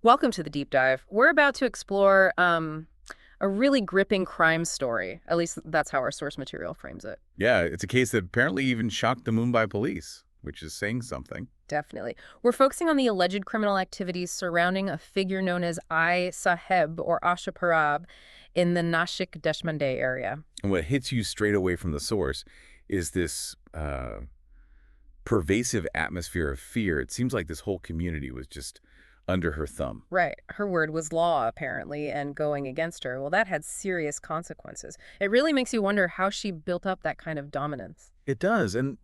Welcome to the deep dive. We're about to explore a really gripping crime story. At least that's how our source material frames it. Yeah, it's a case that apparently even shocked the Mumbai police, which is saying something. Definitely. We're focusing on the alleged criminal activities surrounding a figure known as Ayee Saheb or Asha Parab in the Nashik Deshpande area. And what hits you straight away from the source is this pervasive atmosphere of fear. It seems like this whole community was just under her thumb. Right. Her word was law, apparently, and going against her, well, that had serious consequences. It really makes you wonder how she built up that kind of dominance. It does. And,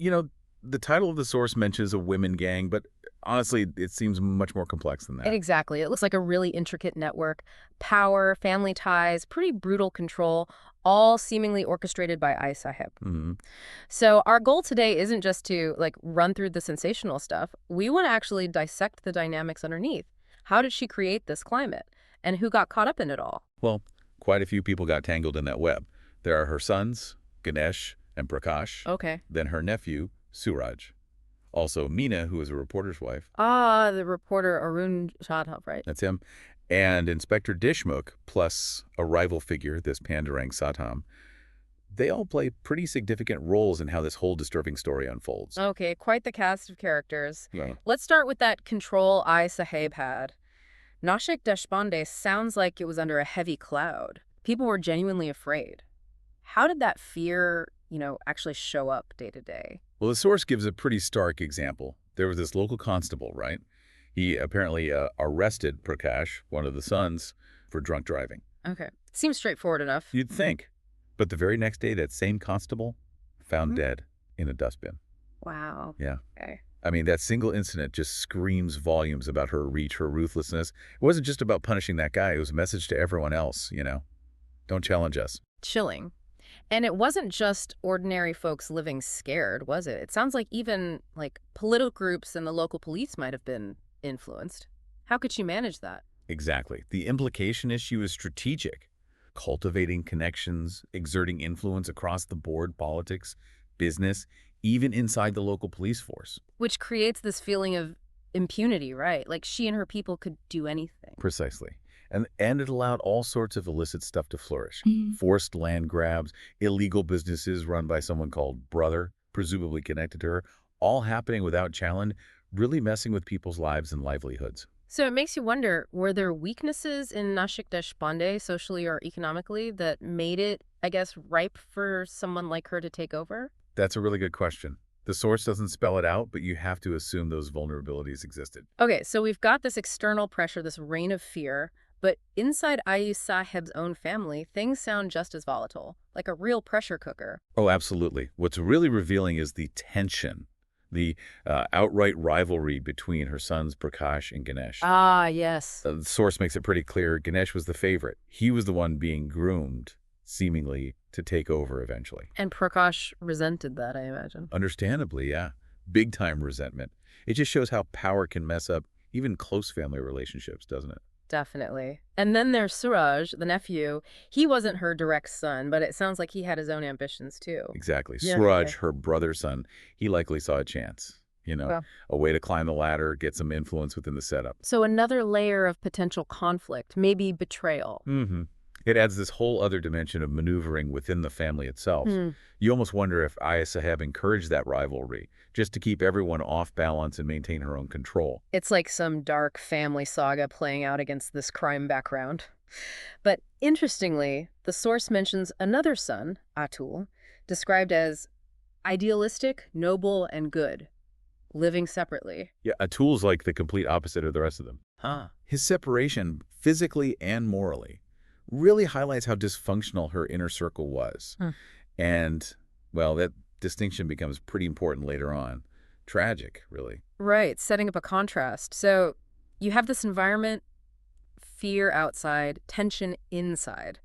the title of the source mentions a women gang, but honestly, it seems much more complex than that. Exactly. It looks like a really intricate network. Power, family ties, pretty brutal control, all seemingly orchestrated by Ayee Saheb. Hmm. So our goal today isn't just to run through the sensational stuff. We want to actually dissect the dynamics underneath. How did she create this climate? And who got caught up in it all? Well, quite a few people got tangled in that web. There are her sons, Ganesh and Prakash, Okay. then her nephew, Suraj. Also, Meena, who is a reporter's wife. Ah, the reporter Arun Jadhav, right? That's him. And Inspector Deshmukh, plus a rival figure, this Pandurang Satam. They all play pretty significant roles in how this whole disturbing story unfolds. Okay, quite the cast of characters. Yeah. Let's start with that control Ayee Saheb had. Nashik Deshpande sounds like it was under a heavy cloud. People were genuinely afraid. How did that fear, actually show up day to day? Well, the source gives a pretty stark example. There was this local constable, right? He apparently arrested Prakash, one of the sons, for drunk driving. Okay. Seems straightforward enough. You'd think. But the very next day, that same constable found dead in a dustbin. Wow. Yeah. Okay. I mean, that single incident just screams volumes about her reach, her ruthlessness. It wasn't just about punishing that guy. It was a message to everyone else. Don't challenge us. Chilling. And it wasn't just ordinary folks living scared, was it? It sounds like even political groups and the local police might have been influenced. How could she manage that? Exactly. The implication is she was strategic, cultivating connections, exerting influence across the board, politics, business, even inside the local police force. Which creates this feeling of impunity, right? Like she and her people could do anything. Precisely. And it allowed all sorts of illicit stuff to flourish. Mhm. Forced land grabs, illegal businesses run by someone called Brother, presumably connected to her, all happening without challenge, really messing with people's lives and livelihoods. So it makes you wonder, were there weaknesses in Nashik Deshpande socially or economically that made it, I guess, ripe for someone like her to take over? That's a really good question. The source doesn't spell it out, but you have to assume those vulnerabilities existed. Okay, so we've got this external pressure, this reign of fear, but inside Ayee Saheb's own family, things sound just as volatile, like a real pressure cooker. Oh, absolutely. What's really revealing is the tension, the outright rivalry between her sons Prakash and Ganesh. Ah, yes. The source makes it pretty clear Ganesh was the favorite. He was the one being groomed, seemingly, to take over eventually. And Prakash resented that, I imagine. Understandably, yeah. Big time resentment. It just shows how power can mess up even close family relationships, doesn't it? Definitely. And then there's Suraj, the nephew. He wasn't her direct son, but it sounds like he had his own ambitions too. Exactly. Yeah, Suraj, okay. her brother's son, he likely saw a chance. Well, A way to climb the ladder, get some influence within the setup. so another layer of potential conflict, maybe betrayal. Mm-hmm. It adds this whole other dimension of maneuvering within the family itself. Hmm. You almost wonder if Ayee Saheb encouraged that rivalry, just to keep everyone off balance and maintain her own control. It's like some dark family saga playing out against this crime background. But interestingly, the source mentions another son, Atul, described as idealistic, noble, and good, living separately. Yeah, Atul's like the complete opposite of the rest of them. Huh. His separation, physically and morally, really highlights how dysfunctional her inner circle was. Hmm. And, well, that distinction becomes pretty important later on. Tragic, really. Right, setting up a contrast. So you have this environment, fear outside, tension inside.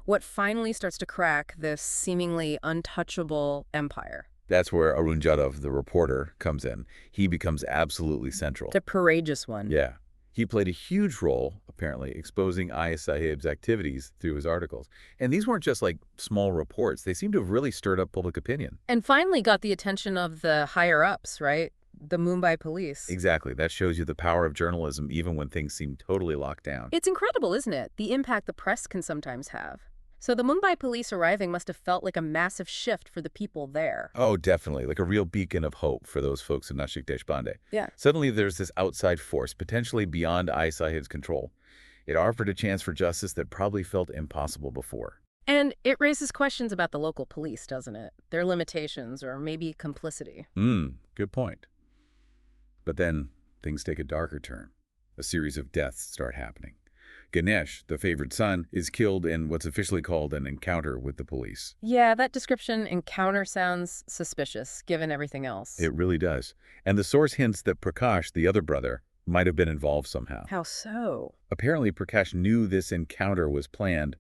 What finally starts to crack this seemingly untouchable empire? That's where Arun Jadhav, the reporter, comes in. He becomes absolutely central. The courageous one. Yeah. He played a huge role, apparently, exposing Ayee Saheb's activities through his articles. And these weren't just like small reports. They seem to have really stirred up public opinion. And finally got the attention of the higher-ups, right? the Mumbai police. Exactly. That shows you the power of journalism even when things seem totally locked down. It's incredible, isn't it? The impact the press can sometimes have. So the Mumbai police arriving must have felt like a massive shift for the people there. Oh, definitely. Like a real beacon of hope for those folks in Nashik Deshpande. Yeah. Suddenly there's this outside force, potentially beyond Ayee Saheb's control. It offered a chance for justice that probably felt impossible before. And it raises questions about the local police, doesn't it? Their limitations or maybe complicity. Good point. But then things take a darker turn. A series of deaths start happening. Ganesh, the favored son, is killed in what's officially called an encounter with the police. Yeah, that description, encounter, sounds suspicious, given everything else. It really does. And the source hints that Prakash, the other brother, might have been involved somehow. How so? Apparently, Prakash knew this encounter was planned,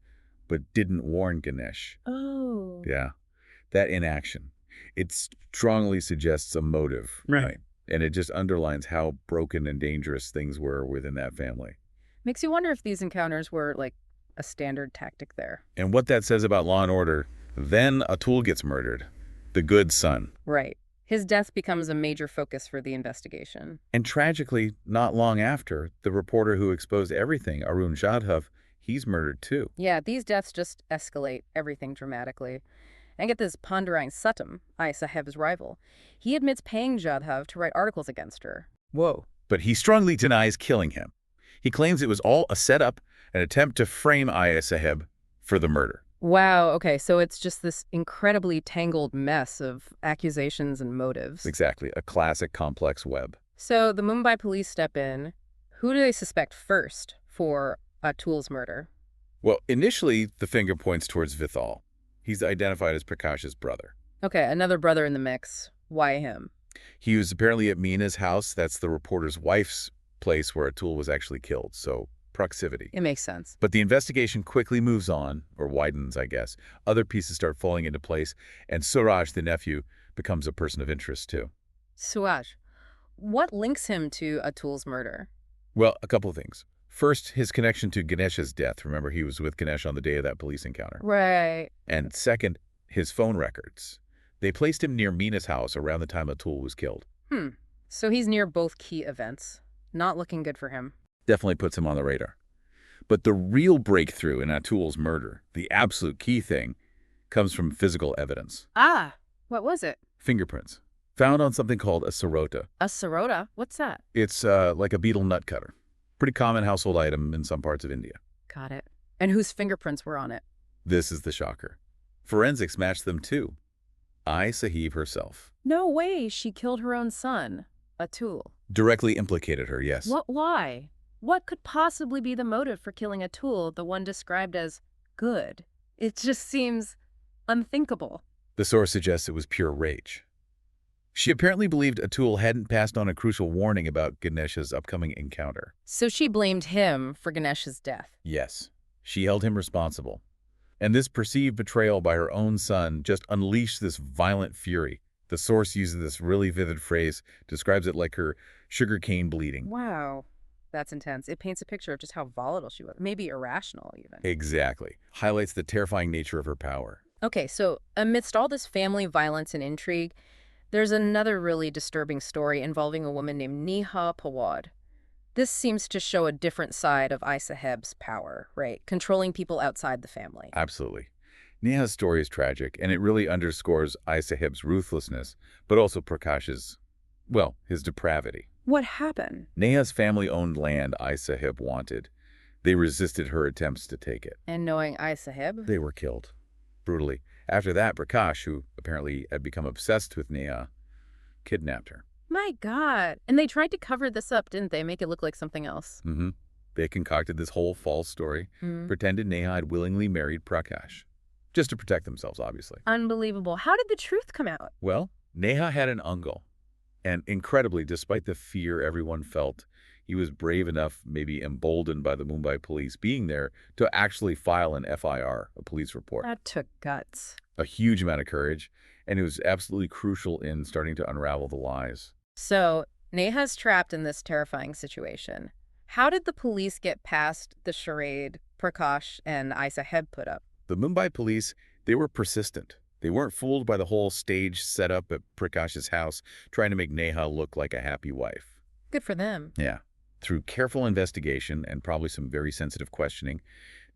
but didn't warn Ganesh. Oh. Yeah, that inaction. It strongly suggests a motive, right? And it just underlines how broken and dangerous things were within that family. Makes you wonder if these encounters were, like, a standard tactic there. And what that says about law and order, then Atul gets murdered, the good son. Right. His death becomes a major focus for the investigation. And tragically, not long after, the reporter who exposed everything, Arun Jadhav, he's murdered too. Yeah, these deaths just escalate everything dramatically. And get this Pandurang Satam, Ayee Saheb's rival. He admits paying Jadhav to write articles against her. Whoa. But he strongly denies killing him. He claims it was all a setup, an attempt to frame Ayee Saheb for the murder. Wow, okay, so it's just this incredibly tangled mess of accusations and motives. Exactly, a classic complex web. So the Mumbai police step in. Who do they suspect first for Atul's murder? Well, initially, the finger points towards Vithal. He's identified as Prakash's brother. Okay, another brother in the mix. Why him? He was apparently at Mina's house. That's the reporter's wife's place where Atul was actually killed, so proximity. It makes sense. But the investigation quickly moves on, or widens, I guess. Other pieces start falling into place, and Suraj, the nephew, becomes a person of interest too. Suraj. What links him to Atul's murder? Well, a couple of things. First, his connection to Ganesh's death. Remember, he was with Ganesh on the day of that police encounter. Right. And second, his phone records. They placed him near Mina's house around the time Atul was killed. So he's near both key events. Not looking good for him. Definitely puts him on the radar. But the real breakthrough in Atul's murder, the absolute key thing, comes from physical evidence. Ah, what was it? Fingerprints. Found on something called a sarota. A sarota? What's that? It's like a beetle nut cutter. Pretty common household item in some parts of India. Got it. And whose fingerprints were on it? This is the shocker. Forensics matched them too. Ayee Saheb herself. No way, she killed her own son, Atul. Directly implicated her, yes. Why? What could possibly be the motive for killing Atul, the one described as good? It just seems unthinkable. The source suggests it was pure rage. She apparently believed Atul hadn't passed on a crucial warning about Ganesh's upcoming encounter. So she blamed him for Ganesh's death. Yes, she held him responsible. And this perceived betrayal by her own son just unleashed this violent fury. The source uses this really vivid phrase, describes it like her sugarcane bleeding. Wow. That's intense. It paints a picture of just how volatile she was. Maybe irrational, even. Exactly. Highlights the terrifying nature of her power. Okay, so amidst all this family violence and intrigue, there's another really disturbing story involving a woman named Neha Pawar. This seems to show a different side of Ayee Saheb's power, right? Controlling people outside the family. Absolutely. Neha's story is tragic, and it really underscores Ayee Saheb's ruthlessness, but also Prakash's, well, his depravity. What happened? Neha's family owned land Ayee Saheb wanted. They resisted her attempts to take it. And knowing Ayee Saheb? They were killed. Brutally. After that, Prakash, who apparently had become obsessed with Neha, kidnapped her. My God. And they tried to cover this up, didn't they? Make it look like something else. They concocted this whole false story, pretended Neha had willingly married Prakash. Just to protect themselves, obviously. Unbelievable. How did the truth come out? Well, Neha had an uncle. And incredibly, despite the fear everyone felt, he was brave enough, maybe emboldened by the Mumbai police being there, to actually file an FIR, a police report. That took guts. A huge amount of courage, and it was absolutely crucial in starting to unravel the lies. So, Neha's trapped in this terrifying situation. How did the police get past the charade Prakash and Ayee Saheb put up? The Mumbai police, they were persistent. They weren't fooled by the whole stage setup at Prakash's house, trying to make Neha look like a happy wife. Good for them. Yeah. Through careful investigation and probably some very sensitive questioning,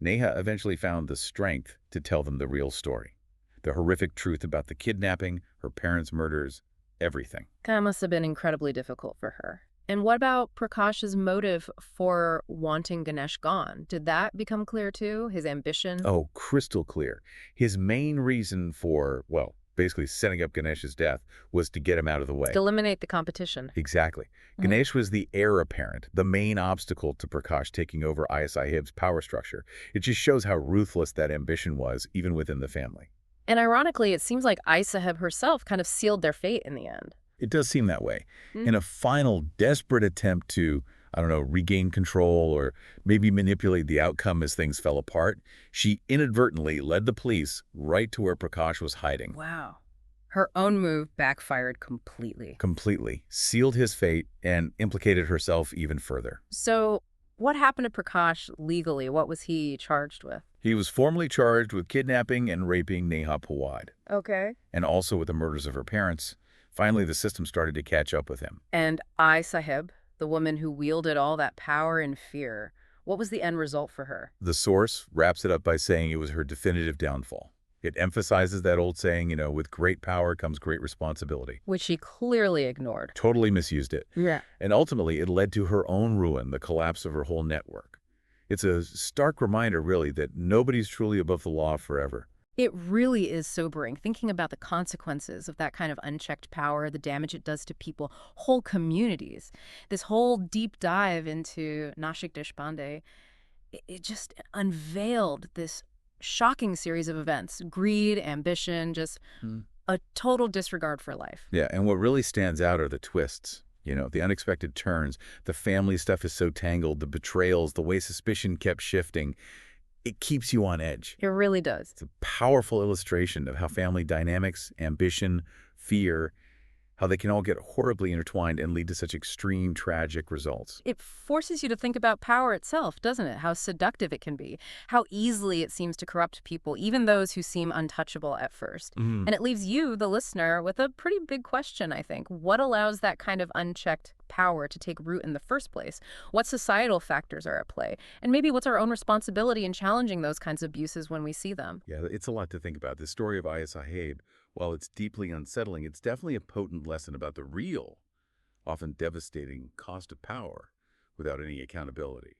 Neha eventually found the strength to tell them the real story. The horrific truth about the kidnapping, her parents' murders, everything. That must have been incredibly difficult for her. And what about Prakash's motive for wanting Ganesh gone? Did that become clear too? His ambition? Oh, crystal clear. His main reason for, well, basically setting up Ganesh's death was to get him out of the way. To eliminate the competition. Exactly. Ganesh was the heir apparent, the main obstacle to Prakash taking over Ayee Saheb's power structure. It just shows how ruthless that ambition was, even within the family. And ironically, it seems like Ayee Saheb herself kind of sealed their fate in the end. It does seem that way. Mm. In a final, desperate attempt to, I don't know, regain control or maybe manipulate the outcome as things fell apart, she inadvertently led the police right to where Prakash was hiding. Wow. Her own move backfired completely. Completely. Sealed his fate and implicated herself even further. So what happened to Prakash legally? What was he charged with? He was formally charged with kidnapping and raping Neha Pawar, Okay. and also with the murders of her parents. Finally, the system started to catch up with him. And Ayee Saheb, the woman who wielded all that power and fear, what was the end result for her? The source wraps it up by saying it was her definitive downfall. It emphasizes that old saying, with great power comes great responsibility. Which she clearly ignored. Totally misused it. Yeah. And ultimately, it led to her own ruin, the collapse of her whole network. It's a stark reminder, really, that nobody's truly above the law forever. It really is sobering, thinking about the consequences of that kind of unchecked power, the damage it does to people, whole communities. This whole deep dive into Nashik Deshpande, it just unveiled this shocking series of events. Greed, ambition, just a total disregard for life. Yeah, and what really stands out are the twists. The unexpected turns. The family stuff is so tangled, the betrayals, the way suspicion kept shifting. It keeps you on edge. It really does. It's a powerful illustration of how family dynamics, ambition, fear, how they can all get horribly intertwined and lead to such extreme, tragic results. It forces you to think about power itself, doesn't it? How seductive it can be, how easily it seems to corrupt people, even those who seem untouchable at first. And it leaves you, the listener, with a pretty big question, I think. What allows that kind of unchecked power to take root in the first place? What societal factors are at play? And maybe what's our own responsibility in challenging those kinds of abuses when we see them? Yeah, it's a lot to think about. The story of Ayee Saheb, while it's deeply unsettling, it's definitely a potent lesson about the real, often devastating cost of power without any accountability.